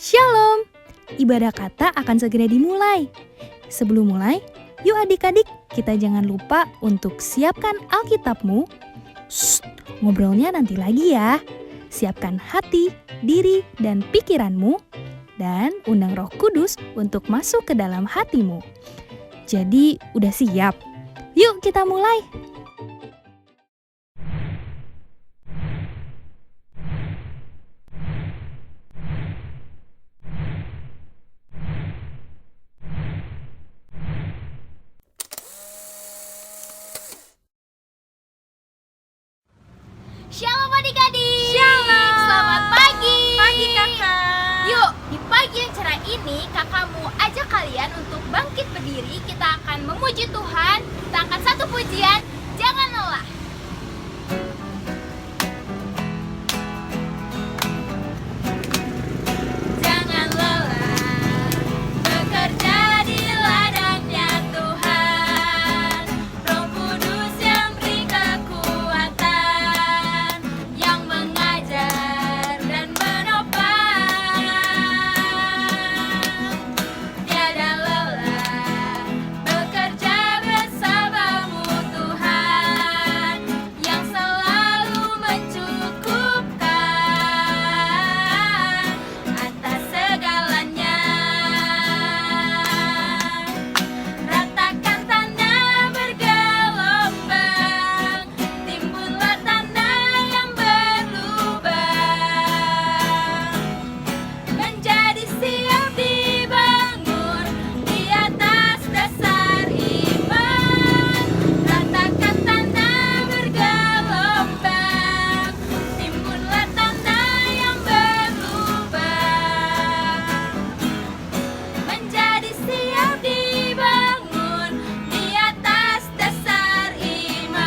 Shalom! Ibadah kata akan segera dimulai. Sebelum mulai, yuk adik-adik, kita jangan lupa untuk siapkan Alkitabmu. Shh, ngobrolnya nanti lagi ya. Siapkan hati, diri, dan pikiranmu. Dan undang Roh Kudus untuk masuk ke dalam hatimu. Jadi, udah siap? Yuk kita mulai! Shalom adik-adik. Shalom. Selamat pagi. Pagi kakak. Yuk, di pagi yang cerah ini kakak mau ajak kalian untuk bangkit berdiri. Kita akan memuji Tuhan. Kita angkat satu pujian, jangan lelah. Jangan lelah bekerja di ladangnya Tuhan. Roh Kudus yang beri kekuatan, yang mengajar dan menopang. Tiada lelah bekerja bersamamu Tuhan, yang selalu mencukupkan atas segalanya. Ratakan tanah bergelombang, timbullah tanah yang berlubang, menjadi siap dibangun di atas dasar iman. Ratakan tanah bergelombang, timbullah tanah yang berlubang, menjadi siap dibangun di atas dasar iman.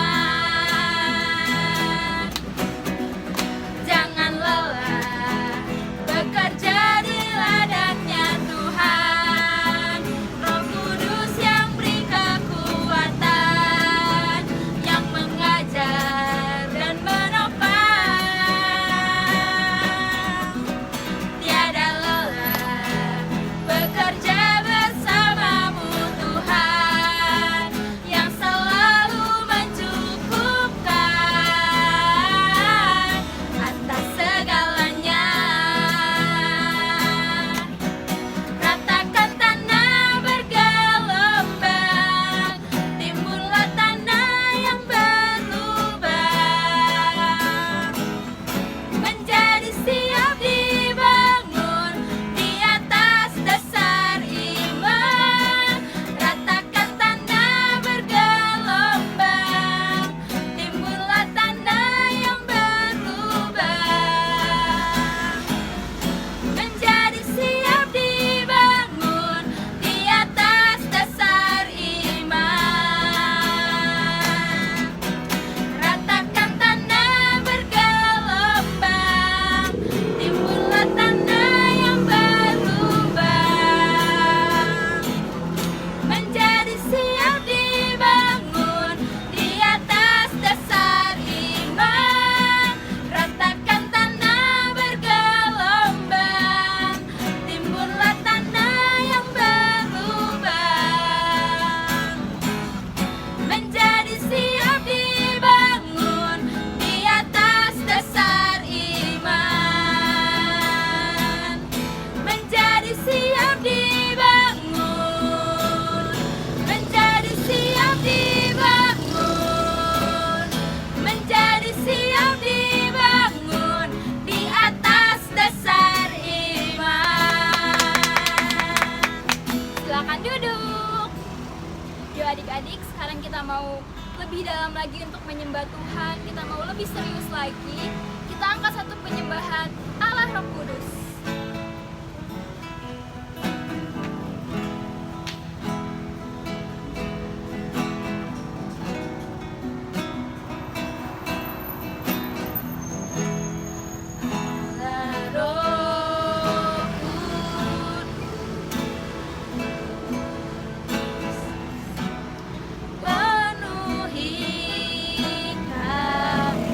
Jangan lelah bekerja di ladangnya Tuhan. Roh Kudus yang beri kekuatan, yang mengajar dan menopang. Tiada lelah bekerja bersamamu Tuhan, yang selalu mencukupkan atas segalanya. Ratakan tanah bergelombang, timbullah tanah yang berlubang, menjadi siap dibangun di atas dasar iman. Ratakan tanah bergelombang, timbullah tanah yang berlubang, menjadi siap dibangun di atas dasar iman. Ratakan tanah bergelombang, timbullah tanah yang berlubang, menjadi siap dibangun di atas dasar iman. Ratakan tanah bergelombang, timbullah tanah yang berlubang, menjadi siap dibangun di atas dasar iman. Menjadi siap dibangun, menjadi siap dibangun, menjadi siap dibangun di atas dasar iman. Silakan duduk. Yuk adik-adik, sekarang kita mau lebih dalam lagi untuk menyembah Tuhan. Kita mau lebih serius lagi. Kita angkat satu penyembahan Allah Roh Kudus. Allah Roh Kudus, penuhi kami.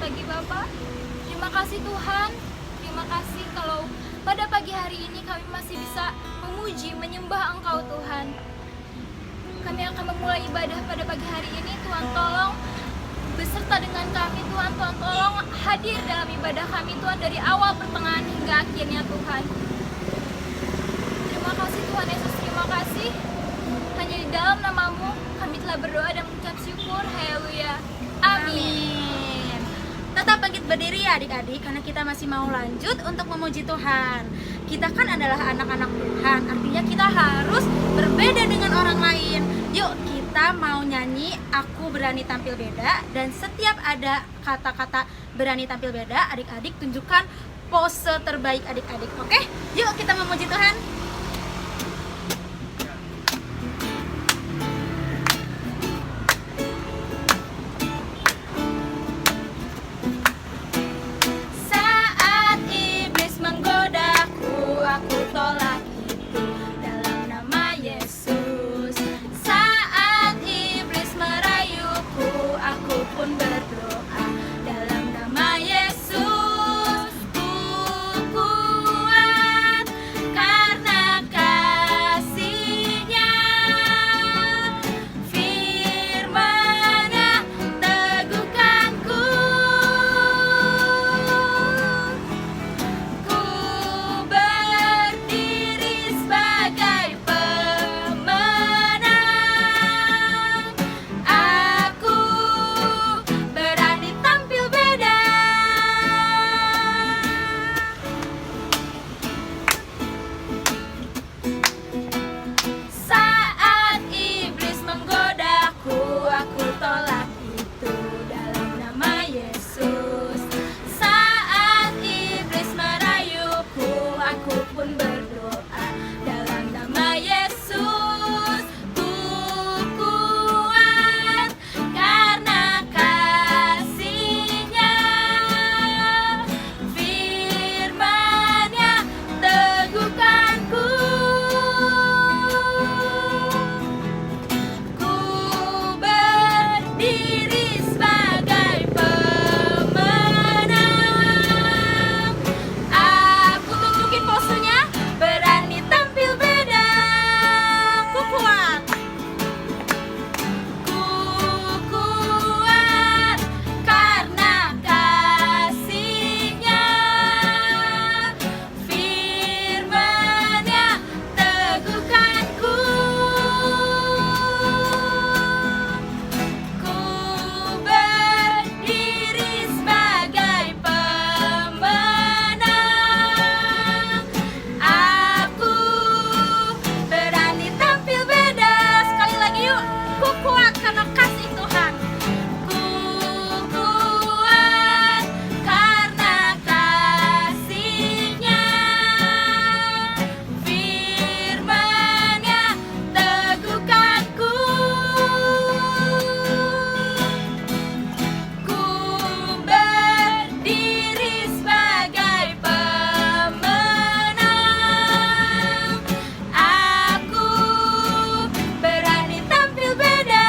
pagi Bapak. Terima kasih Tuhan. Terima kasih kalau pada pagi hari ini kami masih bisa memuji, menyembah Engkau Tuhan. Kami akan memulai ibadah pada pagi hari ini. Tuhan tolong beserta dengan kami Tuhan. Tuhan tolong hadir dalam ibadah kami Tuhan, dari awal, pertengahan, hingga akhirnya Tuhan. Terima kasih Tuhan Yesus, terima kasih. Hanya di dalam nama-Mu kami telah berdoa dan mengucap syukur. Haleluya. Amin. Tetap bangkit berdiri ya adik-adik, karena kita masih mau lanjut untuk memuji Tuhan. Kita kan adalah anak-anak Tuhan, artinya kita harus berbeda dengan orang lain. Yuk kita mau nyanyi Aku Berani Tampil Beda. Dan setiap ada kata-kata berani tampil beda, adik-adik tunjukkan pose terbaik adik-adik. Oke? Yuk kita memuji Tuhan. Saat iblis menggodaku, aku tolak itu dalam nama Yesus. Saat iblis merayuku, aku pun berdoa dalam nama Yesus. Ku kuat karena kasih-Nya, firman-Nya teguhkanku. Ku berdiri sebagai pemenang. Aku berani tampil beda. Saat iblis menggodaku, aku tolak itu dalam nama Yesus. Saat iblis merayuku, aku pun berdoa dalam nama Yesus. Ku kuat karena kasih-Nya, firman-Nya teguhkanku. Ku berdiri sebagai pemenang. Aku tunjukin posenya, berani tampil beda. Ku kuat. Ku kuat karena kasih-Nya, firman-Nya teguhkanku. Ku berdiri sebagai pemenang. Aku berani tampil beda. Sekali lagi yuk. Ku kuat karena kasih Tuhan. Ku kuat karena kasih-Nya, firman-Nya teguhkanku. Ku berdiri sebagai pemenang. Aku berani tampil beda.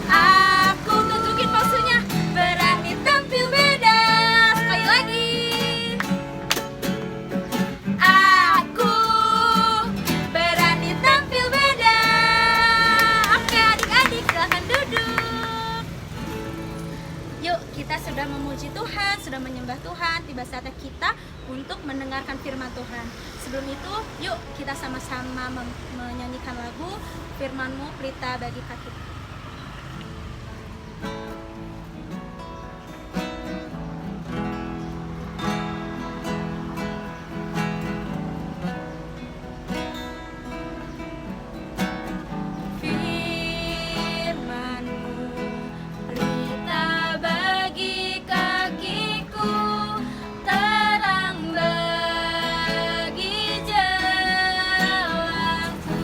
Aku tunjukin posenya, berani tampil beda. Sekali lagi. Aku berani tampil beda. Oke adik-adik, silahkan duduk. Yuk kita sudah memuji Tuhan, sudah menyembah Tuhan. Tiba saatnya kita untuk mendengarkan firman Tuhan. Sebelum itu yuk kita sama-sama menyanyikan lagu Firman-Mu Pelita Bagi Kaki. Firman-Mu pelita bagi kakiku, terang bagi jalanku.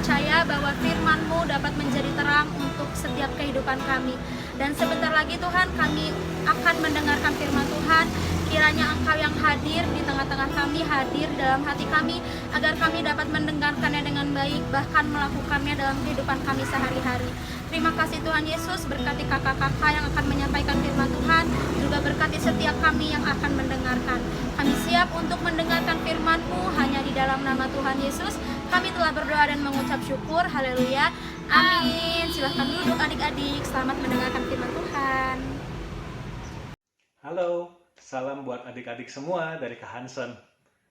percaya bahwa firman-Mu dapat menjadi terang untuk setiap kehidupan kami. Dan sebentar lagi Tuhan, kami akan mendengarkan firman Tuhan. Kiranya Engkau yang hadir di tengah-tengah kami, hadir dalam hati kami, agar kami dapat mendengarkannya dengan baik, bahkan melakukannya dalam kehidupan kami sehari-hari. Terima kasih Tuhan Yesus, berkati kakak-kakak yang akan menyampaikan firman Tuhan, juga berkati setiap kami yang akan mendengarkan. Kami siap untuk mendengarkan firman-Mu hanya di dalam nama Tuhan Yesus. Kami telah berdoa dan mengucap syukur, haleluya, amin. Silahkan duduk adik-adik, selamat mendengarkan firman Tuhan. Halo, salam buat adik-adik semua dari Kak Hansen.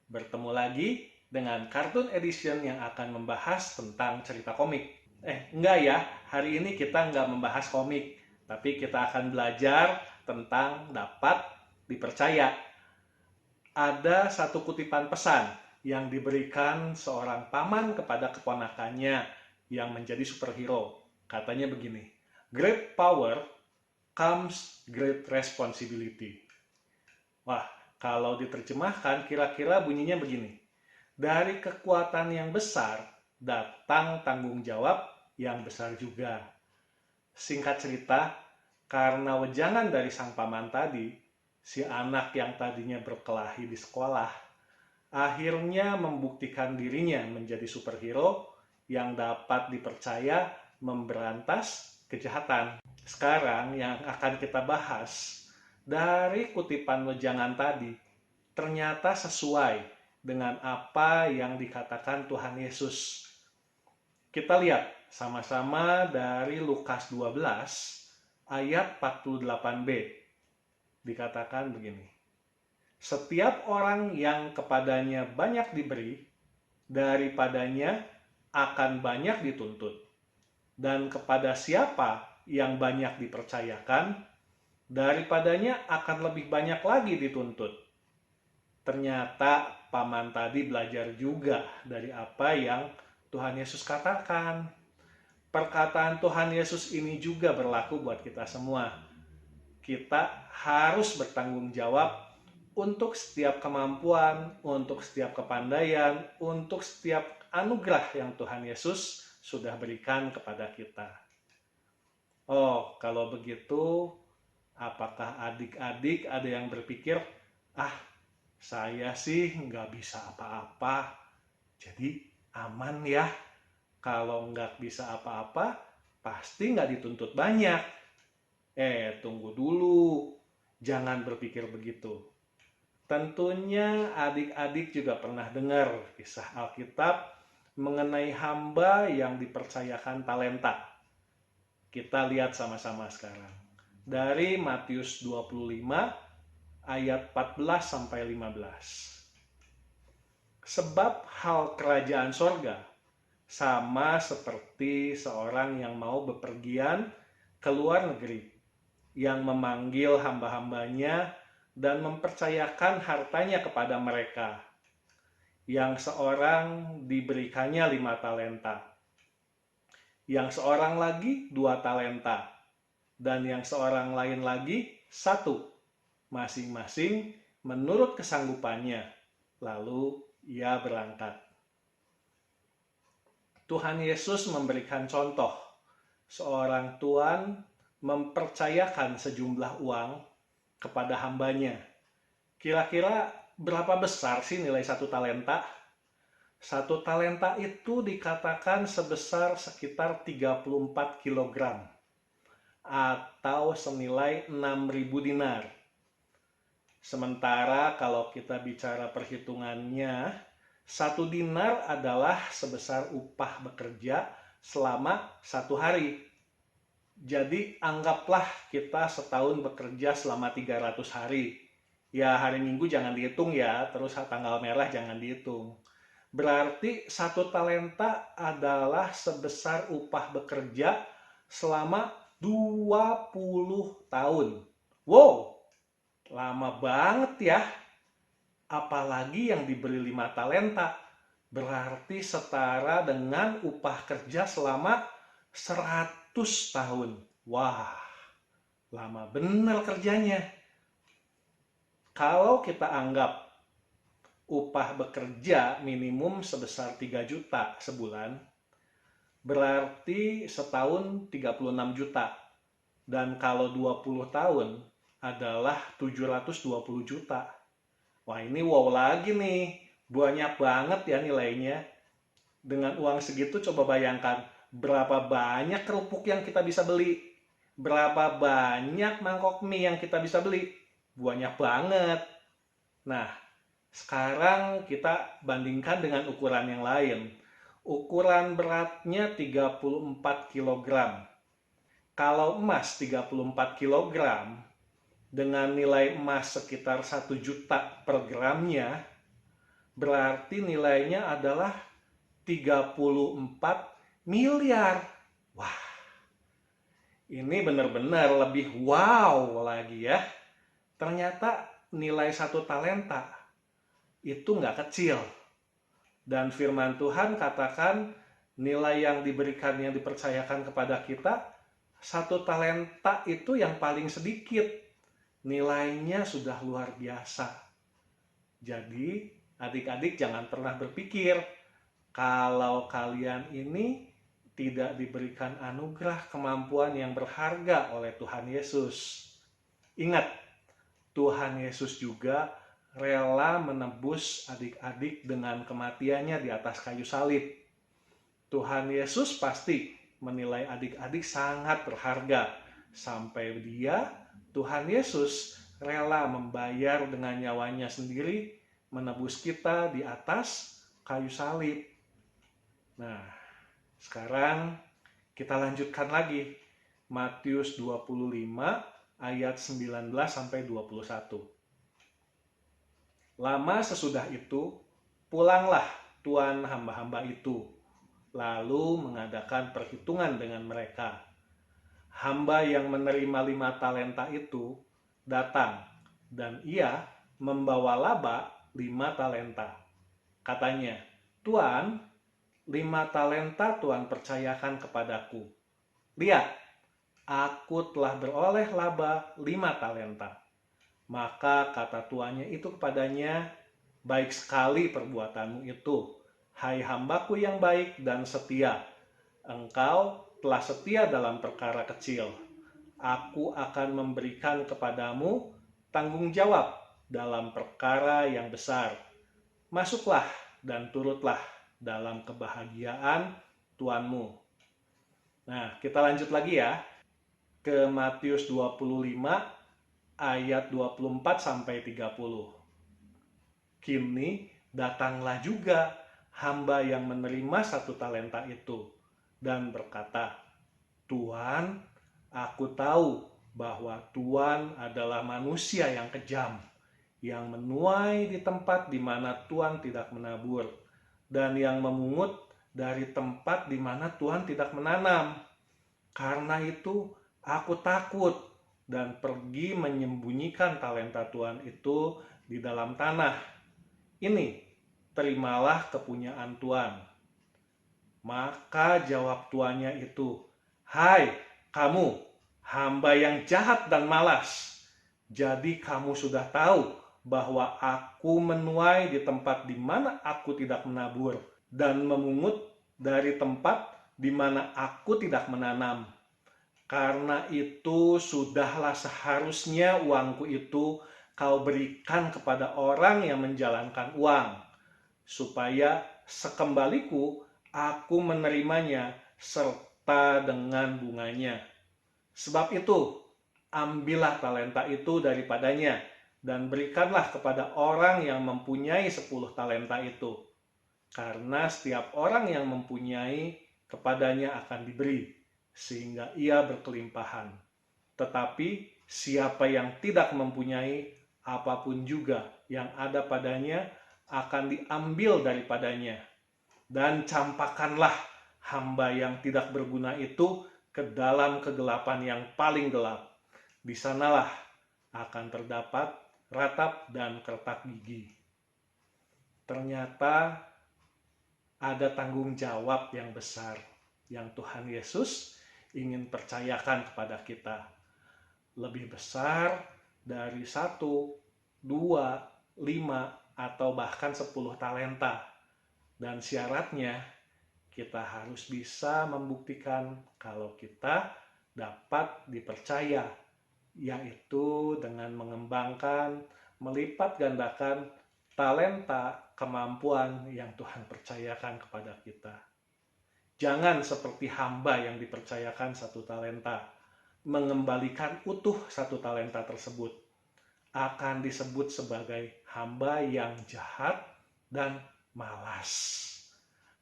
Bertemu lagi dengan Cartoon Edition yang akan membahas tentang cerita komik. Enggak ya, hari ini kita nggak membahas komik, tapi kita akan belajar tentang dapat dipercaya. Ada satu kutipan pesan yang diberikan seorang paman kepada keponakannya yang menjadi superhero. Katanya begini, "Great power comes great responsibility." Wah, kalau diterjemahkan kira-kira bunyinya begini. Dari kekuatan yang besar datang tanggung jawab yang besar juga. Singkat cerita, karena wejangan dari sang paman tadi, si anak yang tadinya berkelahi di sekolah, akhirnya membuktikan dirinya menjadi superhero yang dapat dipercaya memberantas kejahatan. Sekarang yang akan kita bahas dari kutipan wejangan tadi ternyata sesuai dengan apa yang dikatakan Tuhan Yesus. Kita lihat sama-sama dari Lukas 12 ayat 48b. Dikatakan begini, "Setiap orang yang kepadanya banyak diberi, daripadanya akan banyak dituntut. Dan kepada siapa yang banyak dipercayakan, daripadanya akan lebih banyak lagi dituntut." Ternyata paman tadi belajar juga dari apa yang Tuhan Yesus katakan. Perkataan Tuhan Yesus ini juga berlaku buat kita semua. Kita harus bertanggung jawab untuk setiap kemampuan, untuk setiap kepandaian, untuk setiap anugerah yang Tuhan Yesus sudah berikan kepada kita. Oh, kalau begitu, apakah adik-adik ada yang berpikir, saya sih nggak bisa apa-apa, jadi aman ya. Kalau nggak bisa apa-apa, pasti nggak dituntut banyak. Tunggu dulu, jangan berpikir begitu. Tentunya adik-adik juga pernah dengar kisah Alkitab mengenai hamba yang dipercayakan talenta. Kita lihat sama-sama sekarang. Dari Matius 25 ayat 14-15. "Sebab hal kerajaan sorga sama seperti seorang yang mau bepergian ke luar negeri, yang memanggil hamba-hambanya dan mempercayakan hartanya kepada mereka. Yang seorang diberikannya 5 talenta, yang seorang lagi 2 talenta, dan yang seorang lain lagi 1, masing-masing menurut kesanggupannya. Lalu ia berangkat." Tuhan Yesus memberikan contoh. Seorang tuan mempercayakan sejumlah uang kepada hambanya. Kira-kira berapa besar sih nilai 1 talenta? 1 talenta itu dikatakan sebesar sekitar 34 kg atau senilai 6.000 dinar. Sementara kalau kita bicara perhitungannya, 1 dinar adalah sebesar upah bekerja selama 1 hari. Jadi anggaplah kita setahun bekerja selama 300 hari. Ya, hari Minggu jangan dihitung ya, terus tanggal merah jangan dihitung. Berarti 1 talenta adalah sebesar upah bekerja selama 20 tahun. Wow, lama banget ya. Apalagi yang diberi 5 talenta, berarti setara dengan upah kerja selama 100 tahun. Wah, lama benar kerjanya. Kalau kita anggap upah bekerja minimum sebesar 3 juta sebulan, berarti setahun 36 juta. Dan kalau 20 tahun adalah 720 juta. Wah, ini wow lagi nih. Banyak banget ya nilainya. Dengan uang segitu coba bayangkan berapa banyak kerupuk yang kita bisa beli. Berapa banyak mangkok mie yang kita bisa beli. Banyak banget. Nah, sekarang kita bandingkan dengan ukuran yang lain. Ukuran beratnya 34 kg. Kalau emas 34 kg dengan nilai emas sekitar 1 juta per gramnya, berarti nilainya adalah 34 miliar. Wah, ini benar-benar lebih wow lagi ya. Ternyata nilai 1 talenta itu nggak kecil. Dan firman Tuhan katakan nilai yang diberikan, yang dipercayakan kepada kita, 1 talenta itu yang paling sedikit. Nilainya sudah luar biasa. Jadi adik-adik jangan pernah berpikir kalau kalian ini tidak diberikan anugerah kemampuan yang berharga oleh Tuhan Yesus. Ingat, Tuhan Yesus juga rela menebus adik-adik dengan kematiannya di atas kayu salib. Tuhan Yesus pasti menilai adik-adik sangat berharga. Sampai Tuhan Yesus rela membayar dengan nyawanya sendiri menebus kita di atas kayu salib. Nah, sekarang kita lanjutkan lagi. Matius 25 ayat 19 sampai 21. Lama sesudah itu, pulanglah tuan hamba-hamba itu, lalu mengadakan perhitungan dengan mereka. Hamba yang menerima 5 talenta itu datang, dan ia membawa laba 5 talenta. Katanya, "Tuan, 5 talenta Tuan percayakan kepadaku. Lihat, aku telah beroleh laba 5 talenta." Maka kata tuannya itu kepadanya, "Baik sekali perbuatanmu itu, hai hambaku yang baik dan setia. Engkau telah setia dalam perkara kecil. Aku akan memberikan kepadamu tanggung jawab dalam perkara yang besar. Masuklah dan turutlah dalam kebahagiaan tuanmu." Nah, kita lanjut lagi ya ke Matius 25 ayat 24 sampai 30. Kini datanglah juga hamba yang menerima 1 talenta itu dan berkata, "Tuan, aku tahu bahwa Tuan adalah manusia yang kejam, yang menuai di tempat di mana Tuan tidak menabur, dan yang memungut dari tempat di mana Tuan tidak menanam. Karena itu aku takut dan pergi menyembunyikan talenta Tuan itu di dalam tanah. Ini, terimalah kepunyaan Tuan." Maka jawab tuannya itu, "Hai kamu, hamba yang jahat dan malas. Jadi kamu sudah tahu bahwa aku menuai di tempat di mana aku tidak menabur dan memungut dari tempat di mana aku tidak menanam. Karena itu sudahlah seharusnya uangku itu kau berikan kepada orang yang menjalankan uang, supaya sekembaliku aku menerimanya serta dengan bunganya. Sebab itu, ambillah talenta itu daripadanya dan berikanlah kepada orang yang mempunyai 10 talenta itu. Karena setiap orang yang mempunyai, kepadanya akan diberi, sehingga ia berkelimpahan. Tetapi siapa yang tidak mempunyai, apapun juga yang ada padanya akan diambil daripadanya. Dan campakkanlah hamba yang tidak berguna itu ke dalam kegelapan yang paling gelap. Di sanalah akan terdapat ratap dan kertak gigi." Ternyata ada tanggung jawab yang besar yang Tuhan Yesus ingin percayakan kepada kita. Lebih besar dari 1, 2, 5, atau bahkan 10 talenta. Dan syaratnya kita harus bisa membuktikan kalau kita dapat dipercaya, yaitu dengan mengembangkan, melipat gandakan talenta, kemampuan yang Tuhan percayakan kepada kita. Jangan seperti hamba yang dipercayakan satu talenta, mengembalikan utuh satu talenta tersebut. Akan disebut sebagai hamba yang jahat dan malas.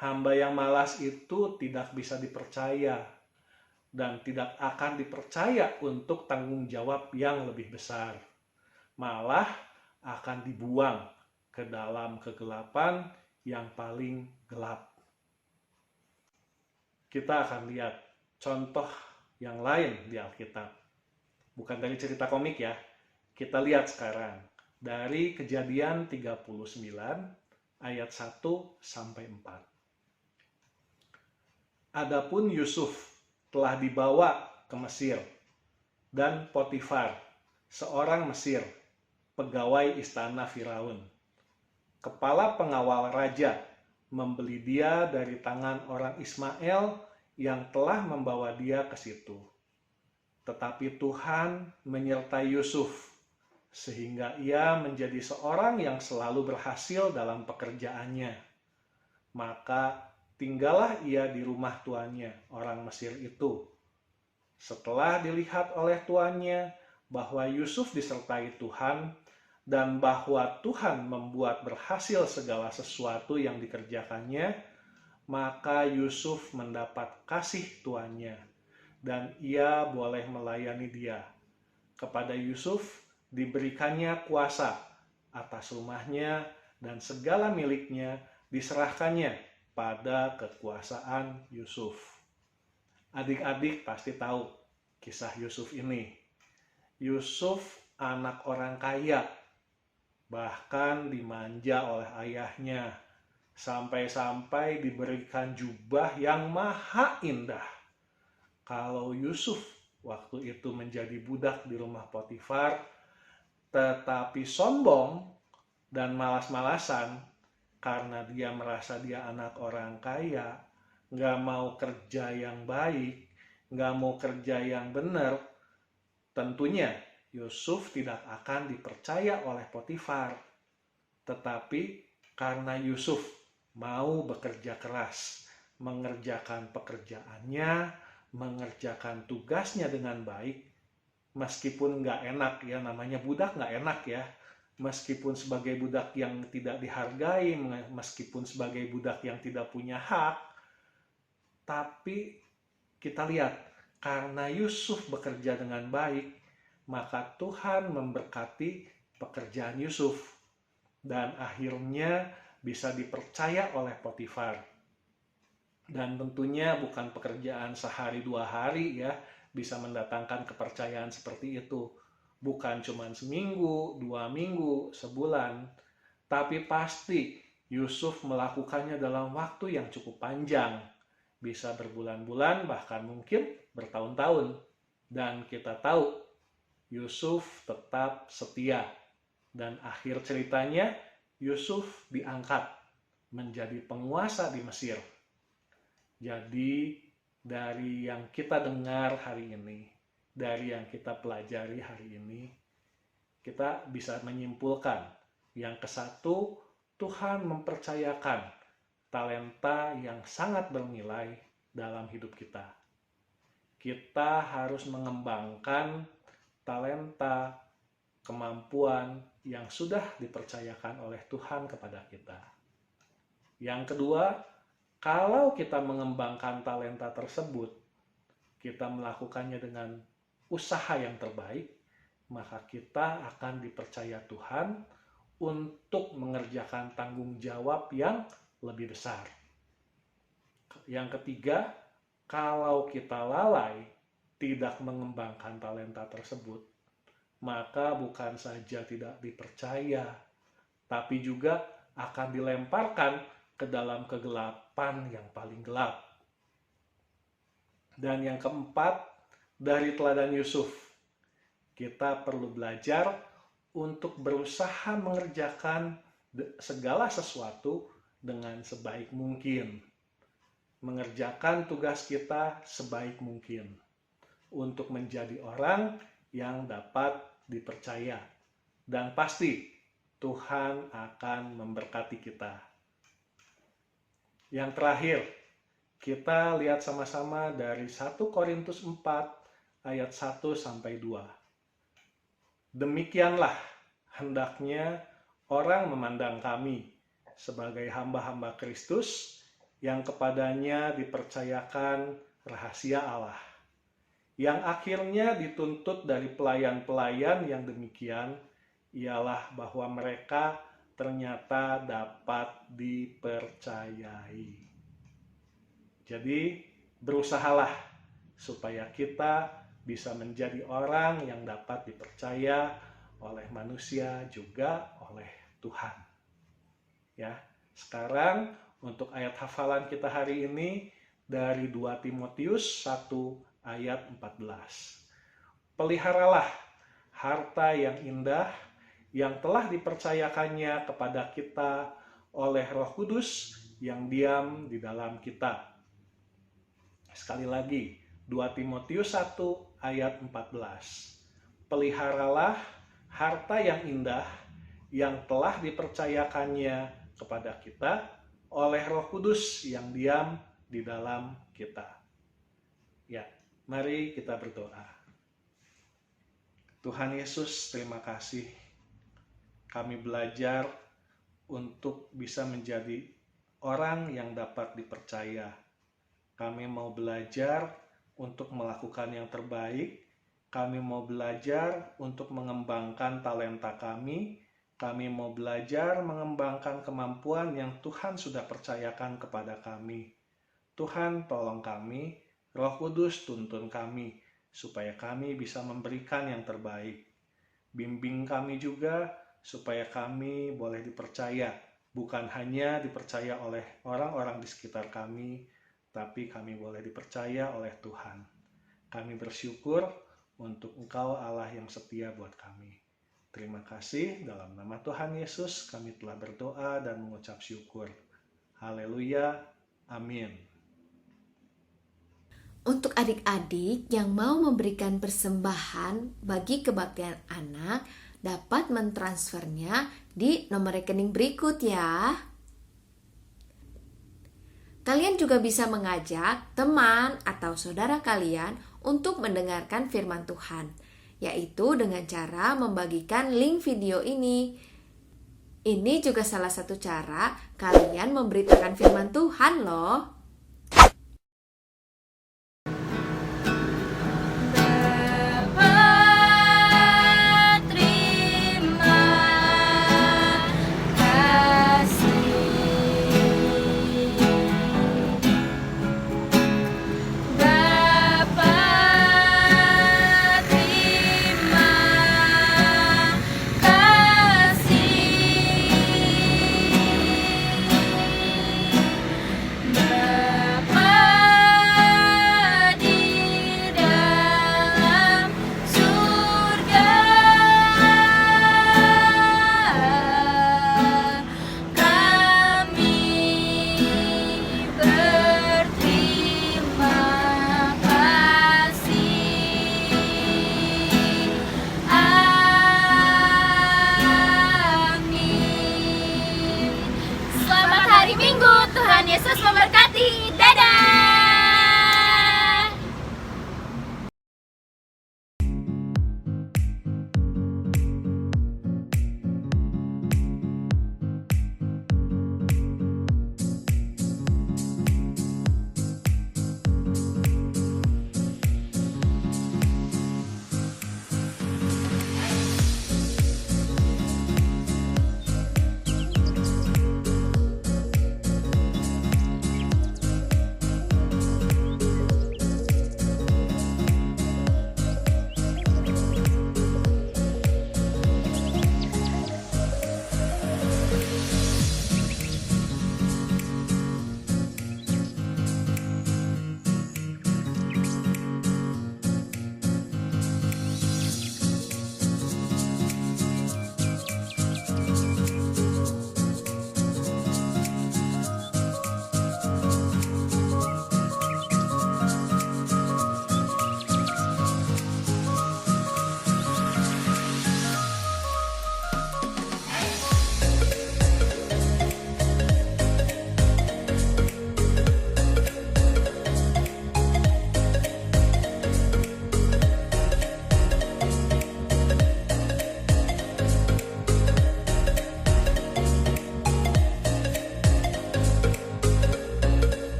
Hamba yang malas itu tidak bisa dipercaya dan tidak akan dipercaya untuk tanggung jawab yang lebih besar. Malah akan dibuang ke dalam kegelapan yang paling gelap. Kita akan lihat contoh yang lain di Alkitab. Bukan dari cerita komik ya. Kita lihat sekarang dari Kejadian 39 ayat 1 sampai 4. Adapun Yusuf telah dibawa ke Mesir, dan Potifar, seorang Mesir, pegawai istana Firaun, kepala pengawal raja, membeli dia dari tangan orang Ismail yang telah membawa dia ke situ. Tetapi Tuhan menyertai Yusuf, sehingga ia menjadi seorang yang selalu berhasil dalam pekerjaannya. Maka tinggallah ia di rumah tuannya, orang Mesir itu. Setelah dilihat oleh tuannya bahwa Yusuf disertai Tuhan, dan bahwa Tuhan membuat berhasil segala sesuatu yang dikerjakannya, maka Yusuf mendapat kasih tuannya, dan ia boleh melayani dia. Kepada Yusuf diberikannya kuasa atas rumahnya, dan segala miliknya diserahkannya pada kekuasaan Yusuf. Adik-adik pasti tahu kisah Yusuf ini. Yusuf anak orang kaya, bahkan dimanja oleh ayahnya, sampai-sampai diberikan jubah yang maha indah. Kalau Yusuf waktu itu menjadi budak di rumah Potifar, tetapi sombong dan malas-malasan karena dia merasa dia anak orang kaya, nggak mau kerja yang baik, nggak mau kerja yang benar, tentunya Yusuf tidak akan dipercaya oleh Potifar. Tetapi karena Yusuf mau bekerja keras, mengerjakan pekerjaannya, mengerjakan tugasnya dengan baik, meskipun nggak enak ya, namanya budak nggak enak ya, meskipun sebagai budak yang tidak dihargai, meskipun sebagai budak yang tidak punya hak, tapi kita lihat, karena Yusuf bekerja dengan baik, maka Tuhan memberkati pekerjaan Yusuf, dan akhirnya bisa dipercaya oleh Potifar. Dan tentunya bukan pekerjaan sehari dua hari ya, bisa mendatangkan kepercayaan seperti itu. Bukan cuma seminggu, 2 minggu, sebulan, tapi pasti Yusuf melakukannya dalam waktu yang cukup panjang. Bisa berbulan-bulan, bahkan mungkin bertahun-tahun. Dan kita tahu, Yusuf tetap setia. Dan akhir ceritanya, Yusuf diangkat menjadi penguasa di Mesir. Jadi, dari yang kita dengar hari ini, dari yang kita pelajari hari ini, kita bisa menyimpulkan yang kesatu, Tuhan mempercayakan talenta yang sangat bernilai dalam hidup kita. Kita harus mengembangkan talenta, kemampuan yang sudah dipercayakan oleh Tuhan kepada kita. Yang kedua, kalau kita mengembangkan talenta tersebut, kita melakukannya dengan usaha yang terbaik, maka kita akan dipercaya Tuhan untuk mengerjakan tanggung jawab yang lebih besar. Yang ketiga, kalau kita lalai tidak mengembangkan talenta tersebut, maka bukan saja tidak dipercaya, tapi juga akan dilemparkan ke dalam kegelapan yang paling gelap. Dan yang keempat, dari teladan Yusuf, kita perlu belajar untuk berusaha mengerjakan segala sesuatu dengan sebaik mungkin. mengerjakan tugas kita sebaik mungkin untuk menjadi orang yang dapat dipercaya. Dan pasti Tuhan akan memberkati kita. Yang terakhir, kita lihat sama-sama dari 1 Korintus 4 ayat 1 sampai 2. Demikianlah hendaknya orang memandang kami sebagai hamba-hamba Kristus yang kepadanya dipercayakan rahasia Allah, yang akhirnya dituntut dari pelayan-pelayan yang demikian ialah bahwa mereka ternyata dapat dipercayai. Jadi berusahalah supaya kita bisa menjadi orang yang dapat dipercaya oleh manusia juga oleh Tuhan. Ya, sekarang untuk ayat hafalan kita hari ini dari 2 Timotius 1 ayat 14. Peliharalah harta yang indah yang telah dipercayakannya kepada kita oleh Roh Kudus yang diam di dalam kita. Sekali lagi, 2 Timotius 1 ayat 14. Peliharalah harta yang indah yang telah dipercayakannya kepada kita oleh Roh Kudus yang diam di dalam kita. Ya, mari kita berdoa. Tuhan Yesus, terima kasih. Kami belajar untuk bisa menjadi orang yang dapat dipercaya. Kami mau belajar untuk melakukan yang terbaik. Kami mau belajar untuk mengembangkan talenta kami. Kami mau belajar mengembangkan kemampuan yang Tuhan sudah percayakan kepada kami. Tuhan, tolong kami. Roh Kudus, tuntun kami supaya kami bisa memberikan yang terbaik. Bimbing kami juga supaya kami boleh dipercaya, bukan hanya dipercaya oleh orang-orang di sekitar kami, tapi kami boleh dipercaya oleh Tuhan. Kami bersyukur untuk Engkau Allah yang setia buat kami. Terima kasih, dalam nama Tuhan Yesus kami telah berdoa dan mengucap syukur. Haleluya, amin. Untuk adik-adik yang mau memberikan persembahan bagi kebaktian anak, dapat mentransfernya di nomor rekening berikut ya. Kalian juga bisa mengajak teman atau saudara kalian untuk mendengarkan firman Tuhan, yaitu dengan cara membagikan link video ini. Ini juga salah satu cara kalian memberitakan firman Tuhan loh.